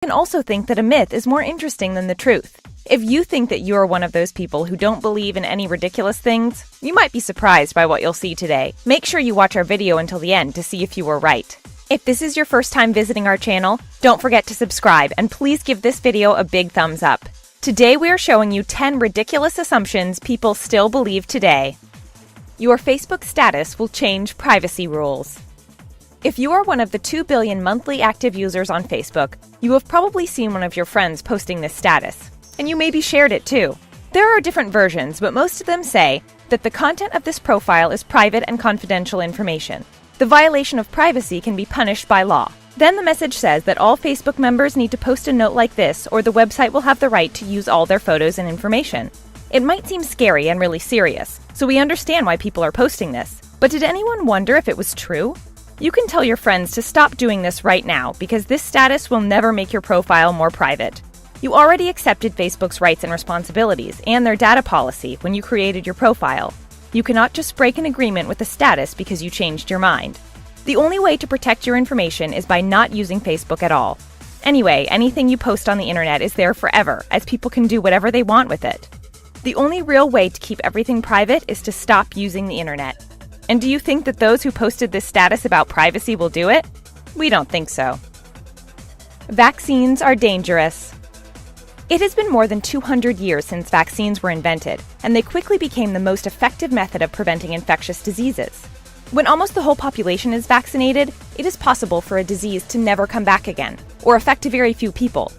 can also think that a myth is more interesting than the truth. If you think that you're one of those people who don't believe in any ridiculous things, you might be surprised by what you'll see today. Make sure you watch our video until the end to see if you were right. If this is your first time visiting our channel, don't forget to subscribe and please give this video a big thumbs up. Today we are showing you 10 ridiculous assumptions people still believe today. Your Facebook status will change privacy rules. If you are one of the 2 billion monthly active users on Facebook, you have probably seen one of your friends posting this status, and you maybe shared it too. There are different versions, but most of them say that the content of this profile is private and confidential information. The violation of privacy can be punished by law. Then the message says that all Facebook members need to post a note like this, or the website will have the right to use all their photos and information. It might seem scary and really serious, so we understand why people are posting this. But did anyone wonder if it was true? You can tell your friends to stop doing this right now because this status will never make your profile more private. You already accepted Facebook's rights and responsibilities and their data policy when you created your profile. You cannot just break an agreement with the status because you changed your mind. The only way to protect your information is by not using Facebook at all. Anyway, anything you post on the internet is there forever, as people can do whatever they want with it. The only real way to keep everything private is to stop using the internet. And do you think that those who posted this status about privacy will do it? We don't think so. Vaccines are dangerous. It has been more than 200 years since vaccines were invented, and they quickly became the most effective method of preventing infectious diseases. When almost the whole population is vaccinated, it is possible for a disease to never come back again, or affect a very few people.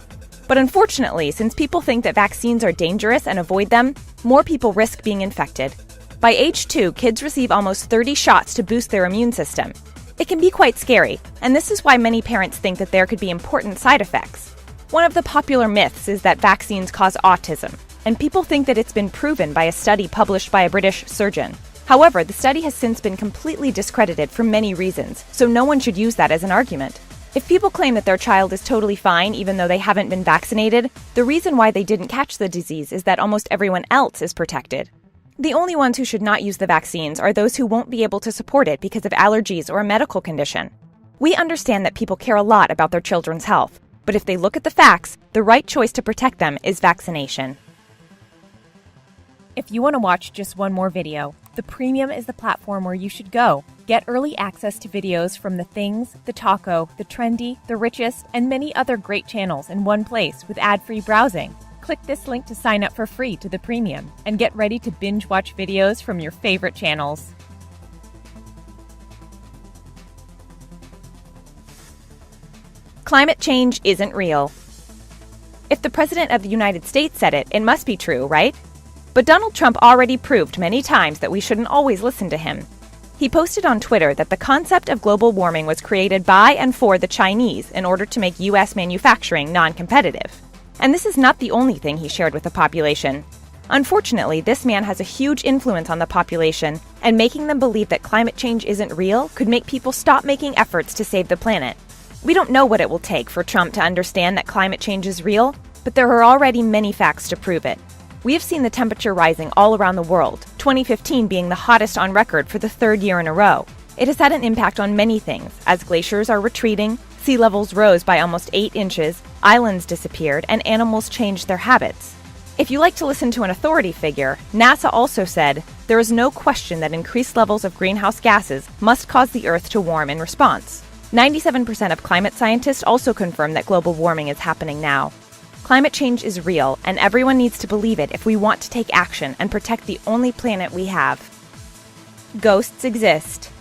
But unfortunately, since people think that vaccines are dangerous and avoid them, more people risk being infected. By age 2, kids receive almost 30 shots to boost their immune system. It can be quite scary, and this is why many parents think that there could be important side effects. One of the popular myths is that vaccines cause autism, and people think that it's been proven by a study published by a British surgeon. However, the study has since been completely discredited for many reasons, so no one should use that as an argument. If people claim that their child is totally fine even though they haven't been vaccinated, the reason why they didn't catch the disease is that almost everyone else is protected. The only ones who should not use the vaccines are those who won't be able to support it because of allergies or a medical condition. We understand that people care a lot about their children's health, but if they look at the facts, the right choice to protect them is vaccination. If you want to watch just one more video, the Premium is the platform where you should go. Get early access to videos from The Things, The Taco, The Trendy, The Richest, and many other great channels in one place with ad-free browsing. Click this link to sign up for free to the Premium and get ready to binge watch videos from your favorite channels. Climate change isn't real. If the President of the United States said it, it must be true, right? But Donald Trump already proved many times that we shouldn't always listen to him. He posted on Twitter that the concept of global warming was created by and for the Chinese in order to make U.S. manufacturing non-competitive. And this is not the only thing he shared with the population. Unfortunately, this man has a huge influence on the population, and making them believe that climate change isn't real could make people stop making efforts to save the planet. We don't know what it will take for Trump to understand that climate change is real, but there are already many facts to prove it. We have seen the temperature rising all around the world, 2015 being the hottest on record for the third year in a row. It has had an impact on many things, as glaciers are retreating, sea levels rose by almost 8 inches, islands disappeared, and animals changed their habits. If you like to listen to an authority figure, NASA also said, there is no question that increased levels of greenhouse gases must cause the Earth to warm in response. 97% of climate scientists also confirm that global warming is happening now. Climate change is real, and everyone needs to believe it if we want to take action and protect the only planet we have. Ghosts exist.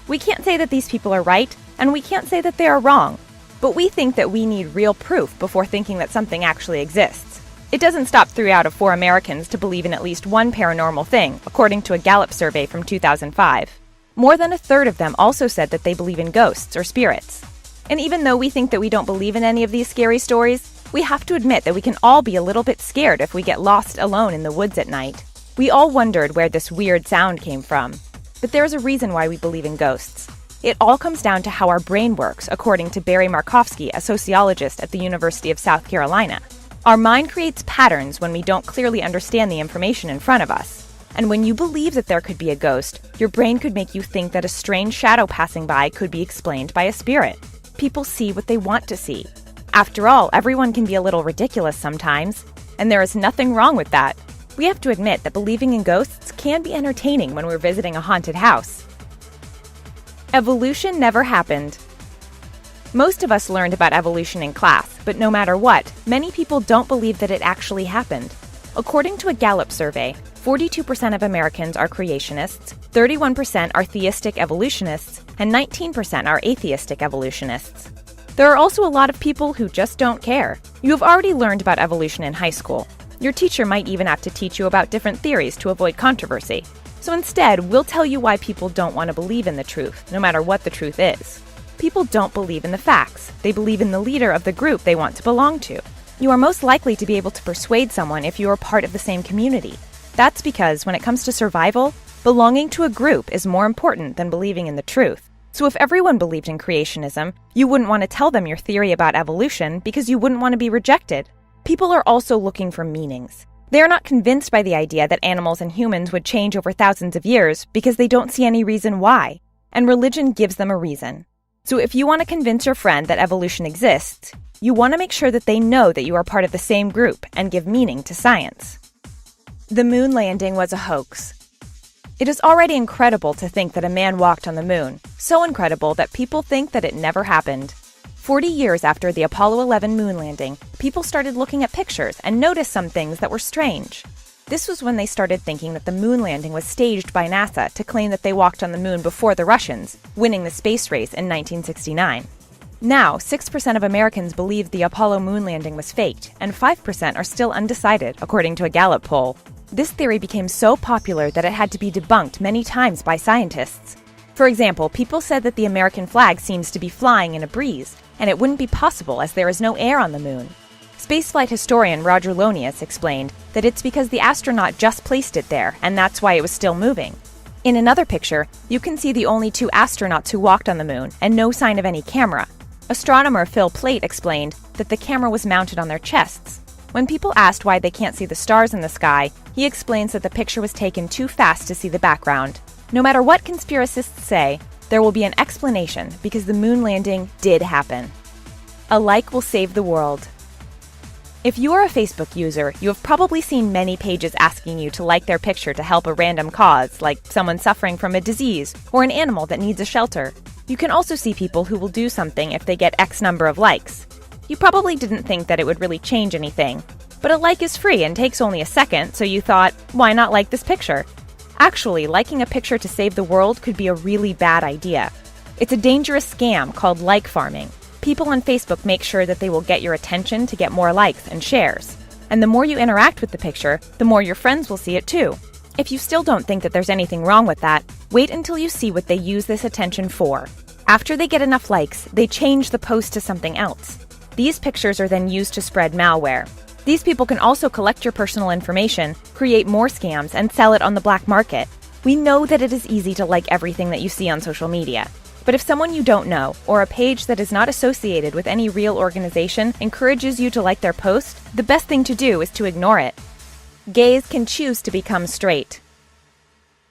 We can't say that these people are right, and we can't say that they are wrong, but we think that we need real proof before thinking that something actually exists. It doesn't stop 3 out of 4 Americans to believe in at least one paranormal thing, according to a Gallup survey from 2005. More than a third of them also said that they believe in ghosts or spirits. And even though we think that we don't believe in any of these scary stories, we have to admit that we can all be a little bit scared if we get lost alone in the woods at night. We all wondered where this weird sound came from. But there's a reason why we believe in ghosts. It all comes down to how our brain works, according to Barry Markowski, a sociologist at the University of South Carolina. Our mind creates patterns when we don't clearly understand the information in front of us. And when you believe that there could be a ghost, your brain could make you think that a strange shadow passing by could be explained by a spirit. People see what they want to see. After all, everyone can be a little ridiculous sometimes, and there is nothing wrong with that. We have to admit that believing in ghosts can be entertaining when we're visiting a haunted house. Evolution never happened. Most of us learned about evolution in class, but no matter what, many people don't believe that it actually happened. According to a Gallup survey, 42% of Americans are creationists, 31% are theistic evolutionists, and 19% are atheistic evolutionists. There are also a lot of people who just don't care. You have already learned about evolution in high school. Your teacher might even have to teach you about different theories to avoid controversy. So instead, we'll tell you why people don't want to believe in the truth, no matter what the truth is. People don't believe in the facts. They believe in the leader of the group they want to belong to. You are most likely to be able to persuade someone if you are part of the same community. That's because when it comes to survival, belonging to a group is more important than believing in the truth. So if everyone believed in creationism, you wouldn't want to tell them your theory about evolution because you wouldn't want to be rejected. People are also looking for meanings. They are not convinced by the idea that animals and humans would change over thousands of years because they don't see any reason why, and religion gives them a reason. So if you want to convince your friend that evolution exists, you want to make sure that they know that you are part of the same group and give meaning to science. The moon landing was a hoax. It is already incredible to think that a man walked on the moon, so incredible that people think that it never happened. 40 years after the Apollo 11 moon landing, people started looking at pictures and noticed some things that were strange. This was when they started thinking that the moon landing was staged by NASA to claim that they walked on the moon before the Russians, winning the space race in 1969. Now, 6% of Americans believe the Apollo moon landing was faked, and 5% are still undecided, according to a Gallup poll. This theory became so popular that it had to be debunked many times by scientists. For example, people said that the American flag seems to be flying in a breeze, and it wouldn't be possible as there is no air on the moon. Spaceflight historian Roger Lonius explained that it's because the astronaut just placed it there, and that's why it was still moving. In another picture, you can see the only 2 astronauts who walked on the moon, and no sign of any camera. Astronomer Phil Plait explained that the camera was mounted on their chests. When people asked why they can't see the stars in the sky, he explains that the picture was taken too fast to see the background. No matter what conspiracists say, there will be an explanation because the moon landing did happen. A like will save the world. If you are a Facebook user, you have probably seen many pages asking you to like their picture to help a random cause, like someone suffering from a disease or an animal that needs a shelter. You can also see people who will do something if they get X number of likes. You probably didn't think that it would really change anything, but a like is free and takes only a second, so you thought, why not like this picture? Actually, liking a picture to save the world could be a really bad idea. It's a dangerous scam called like farming. People on Facebook make sure that they will get your attention to get more likes and shares. And the more you interact with the picture, the more your friends will see it too. If you still don't think that there's anything wrong with that, wait until you see what they use this attention for. After they get enough likes, they change the post to something else. These pictures are then used to spread malware. These people can also collect your personal information, create more scams, and sell it on the black market. We know that it is easy to like everything that you see on social media. But if someone you don't know, or a page that is not associated with any real organization, encourages you to like their post, the best thing to do is to ignore it. Gays can choose to become straight.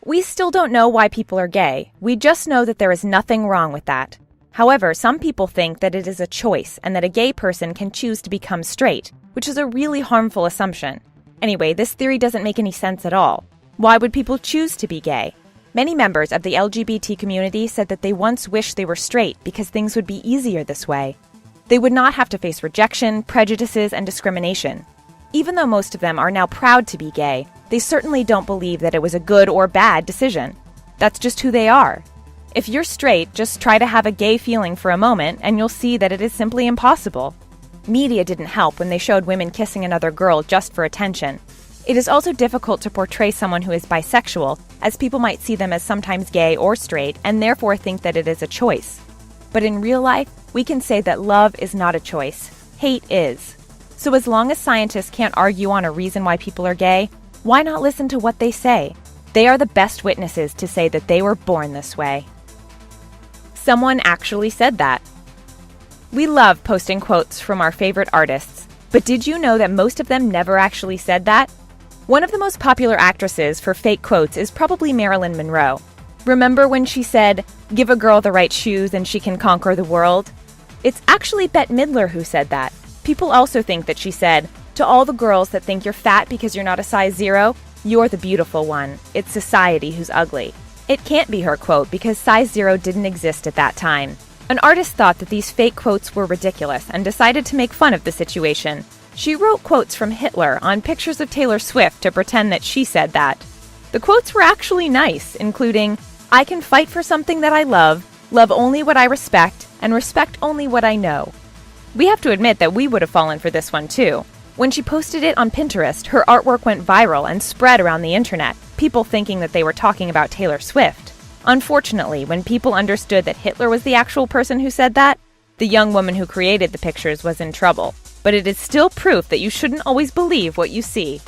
We still don't know why people are gay. We just know that there is nothing wrong with that. However, some people think that it is a choice and that a gay person can choose to become straight, which is a really harmful assumption. Anyway, this theory doesn't make any sense at all. Why would people choose to be gay? Many members of the LGBT community said that they once wished they were straight because things would be easier this way. They would not have to face rejection, prejudices, and discrimination. Even though most of them are now proud to be gay, they certainly don't believe that it was a good or bad decision. That's just who they are. If you're straight, just try to have a gay feeling for a moment and you'll see that it is simply impossible. Media didn't help when they showed women kissing another girl just for attention. It is also difficult to portray someone who is bisexual, as people might see them as sometimes gay or straight and therefore think that it is a choice. But in real life, we can say that love is not a choice. Hate is. So as long as scientists can't argue on a reason why people are gay, why not listen to what they say? They are the best witnesses to say that they were born this way. Someone actually said that. We love posting quotes from our favorite artists, but did you know that most of them never actually said that? One of the most popular actresses for fake quotes is probably Marilyn Monroe. Remember when she said, "Give a girl the right shoes and she can conquer the world"? It's actually Bette Midler who said that. People also think that she said, "To all the girls that think you're fat because you're not a size 0, you're the beautiful one. It's society who's ugly." It can't be her quote because size 0 didn't exist at that time. An artist thought that these fake quotes were ridiculous and decided to make fun of the situation. She wrote quotes from Hitler on pictures of Taylor Swift to pretend that she said that. The quotes were actually nice, including, "I can fight for something that I love only what I respect, and respect only what I know." We have to admit that we would have fallen for this one too. When she posted it on Pinterest, her artwork went viral and spread around the internet, people thinking that they were talking about Taylor Swift. Unfortunately, when people understood that Hitler was the actual person who said that, the young woman who created the pictures was in trouble. But it is still proof that you shouldn't always believe what you see.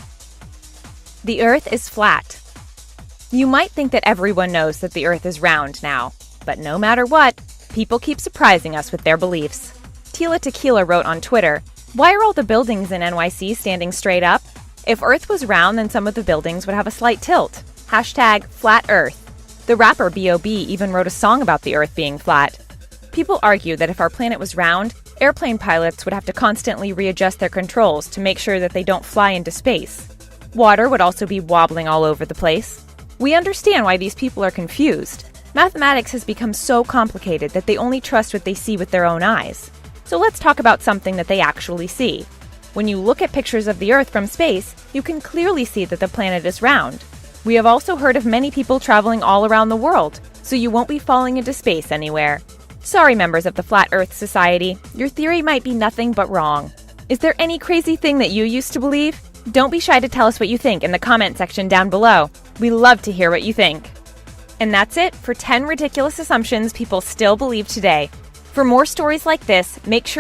The Earth is flat. You might think that everyone knows that the Earth is round now, but no matter what, people keep surprising us with their beliefs. Tila Tequila wrote on Twitter, "Why are all the buildings in NYC standing straight up? If Earth was round, then some of the buildings would have a slight tilt. Hashtag flat Earth." The rapper B.o.b. even wrote a song about the Earth being flat. People argue that if our planet was round, airplane pilots would have to constantly readjust their controls to make sure that they don't fly into space. Water would also be wobbling all over the place. We understand why these people are confused. Mathematics has become so complicated that they only trust what they see with their own eyes. So let's talk about something that they actually see. When you look at pictures of the Earth from space, you can clearly see that the planet is round. We have also heard of many people traveling all around the world, so you won't be falling into space anywhere. Sorry, members of the Flat Earth Society, your theory might be nothing but wrong. Is there any crazy thing that you used to believe? Don't be shy to tell us what you think in the comment section down below. We love to hear what you think. And that's it for 10 ridiculous assumptions people still believe today. For more stories like this, make sure